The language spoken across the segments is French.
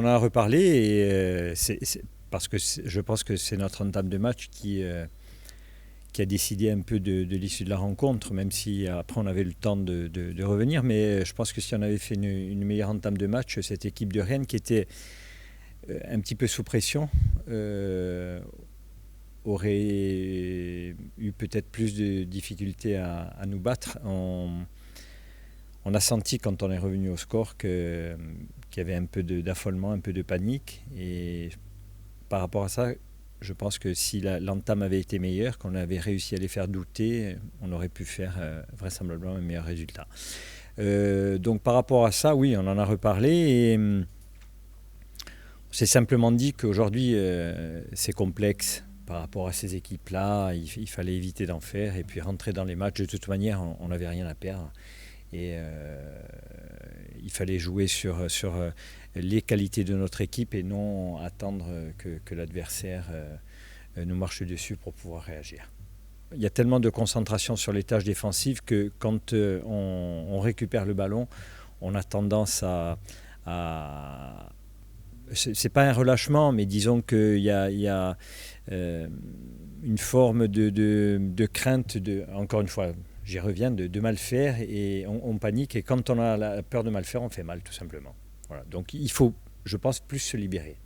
en a reparlé et parce que je pense que c'est notre entame de match qui a décidé un peu de l'issue de la rencontre, même si après on avait le temps de revenir. Mais je pense que si on avait fait une meilleure entame de match, cette équipe de Rennes qui était un petit peu sous pression aurait eu peut-être plus de difficultés à nous battre. On a senti quand on est revenu au score qu'il y avait un peu d'affolement, un peu de panique. Et par rapport à ça, je pense que si l'entame avait été meilleure, qu'on avait réussi à les faire douter, on aurait pu faire vraisemblablement un meilleur résultat. Donc par rapport à ça, oui, on en a reparlé et on s'est simplement dit qu'aujourd'hui c'est complexe par rapport à ces équipes-là. Il fallait éviter d'en faire et puis rentrer dans les matchs. De toute manière, on n'avait rien à perdre. Et il fallait jouer sur les qualités de notre équipe et non attendre que l'adversaire nous marche dessus pour pouvoir réagir. Il y a tellement de concentration sur les tâches défensives que quand on récupère le ballon, on a tendance à c'est pas un relâchement, mais disons qu'il y a une forme de crainte, encore une fois, j'y reviens, de mal faire et on panique. Et quand on a la peur de mal faire, on fait mal, tout simplement. Voilà. Donc il faut, je pense, plus se libérer.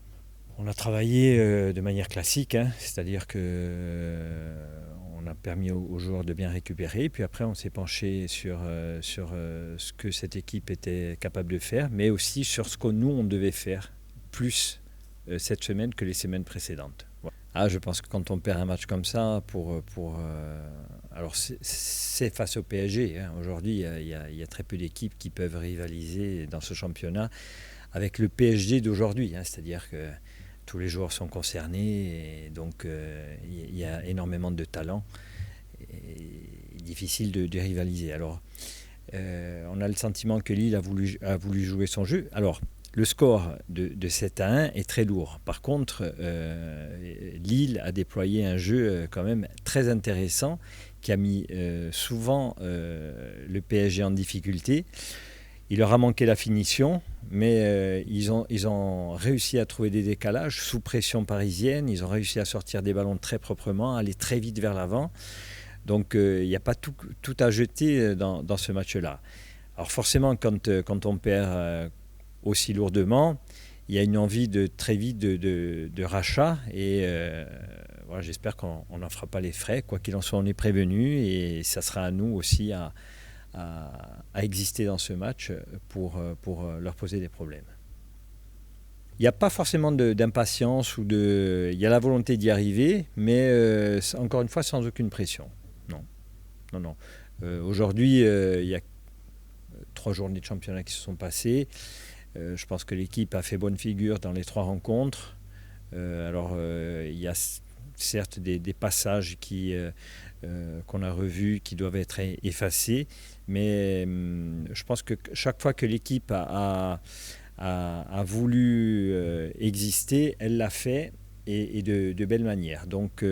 On a travaillé de manière classique, c'est-à-dire que on a permis aux joueurs de bien récupérer. Puis après, on s'est penché sur ce que cette équipe était capable de faire, mais aussi sur ce que nous, on devait faire plus cette semaine que les semaines précédentes. Voilà. Je pense que quand on perd un match comme ça, alors c'est face au PSG. Aujourd'hui, il y a très peu d'équipes qui peuvent rivaliser dans ce championnat avec le PSG d'aujourd'hui. C'est-à-dire que tous les joueurs sont concernés et donc il y a énormément de talent. Et difficile de rivaliser. Alors, on a le sentiment que Lille a voulu jouer son jeu. Alors, le score de 7-1 est très lourd. Par contre, Lille a déployé un jeu quand même très intéressant qui a mis souvent le PSG en difficulté. Il leur a manqué la finition, mais ils ont réussi à trouver des décalages sous pression parisienne. Ils ont réussi à sortir des ballons très proprement, aller très vite vers l'avant. Donc il n'y a pas tout à jeter dans ce match-là. Alors forcément, quand on perd aussi lourdement, il y a une envie très vite de rachat et voilà, j'espère qu'on n'en fera pas les frais. Quoi qu'il en soit, on est prévenu et ça sera à nous aussi à exister dans ce match pour leur poser des problèmes. Il n'y a pas forcément d'impatience il y a la volonté d'y arriver, mais encore une fois sans aucune pression. Non. Aujourd'hui, il y a 3 journées de championnat qui se sont passées. Je pense que l'équipe a fait bonne figure dans les 3 rencontres. Il y a certes des passages qu'on a revus qui doivent être effacés, mais je pense que chaque fois que l'équipe a voulu exister, elle l'a fait et de belle manière. Donc,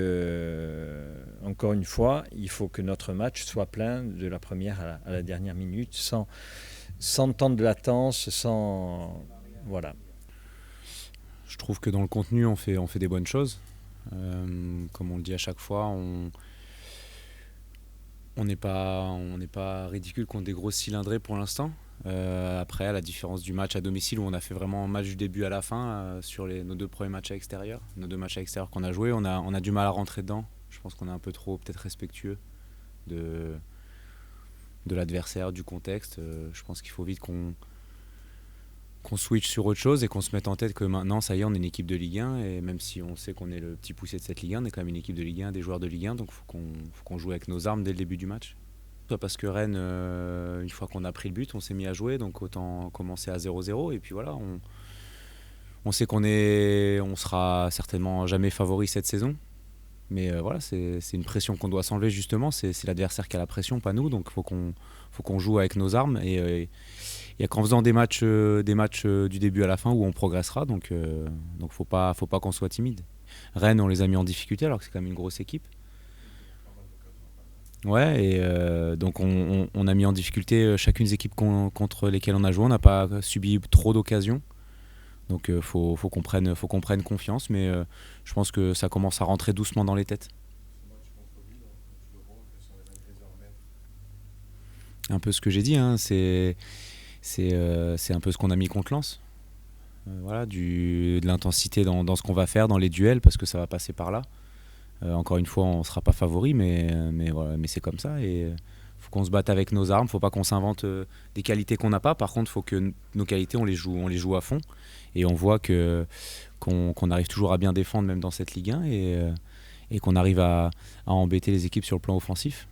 encore une fois, il faut que notre match soit plein de la première à la dernière minute, sans temps de latence, voilà. Je trouve que dans le contenu, on fait des bonnes choses. Comme on le dit à chaque fois, on n'est pas ridicule contre des grosses cylindrées pour l'instant. Après, à la différence du match à domicile où on a fait vraiment un match du début à la fin sur nos 2 premiers matchs à l'extérieur, nos 2 matchs à l'extérieur qu'on a joués, on a du mal à rentrer dedans. Je pense qu'on est un peu trop peut-être respectueux de l'adversaire, du contexte. Je pense qu'il faut vite qu'on switch sur autre chose et qu'on se mette en tête que maintenant, ça y est, on est une équipe de Ligue 1 et même si on sait qu'on est le petit poussé de cette Ligue 1, on est quand même une équipe de Ligue 1, des joueurs de Ligue 1, donc il faut qu'on joue avec nos armes dès le début du match. Soit parce que Rennes, une fois qu'on a pris le but, on s'est mis à jouer, donc autant commencer à 0-0 et puis voilà, on sait on sera certainement jamais favori cette saison. Mais voilà, c'est une pression qu'on doit s'enlever justement, c'est l'adversaire qui a la pression, pas nous, donc faut qu'on joue avec nos armes et il n'y a qu'en faisant des matchs du début à la fin où on progressera, donc faut pas qu'on soit timide. Rennes, on les a mis en difficulté alors que c'est quand même une grosse équipe. Ouais, et donc on a mis en difficulté chacune des équipes contre lesquelles on a joué, on n'a pas subi trop d'occasions. Donc faut qu'on prenne confiance, mais je pense que ça commence à rentrer doucement dans les têtes. Un peu ce que j'ai dit, hein, c'est un peu ce qu'on a mis contre Lens. Voilà, de l'intensité dans ce qu'on va faire, dans les duels, parce que ça va passer par là. Encore une fois, on ne sera pas favori, voilà, mais c'est comme ça. Et faut qu'on se batte avec nos armes. Faut pas qu'on s'invente des qualités qu'on n'a pas. Par contre, faut que nos qualités, on les joue à fond. Et on voit qu'on arrive toujours à bien défendre, même dans cette Ligue 1, et qu'on arrive à embêter les équipes sur le plan offensif.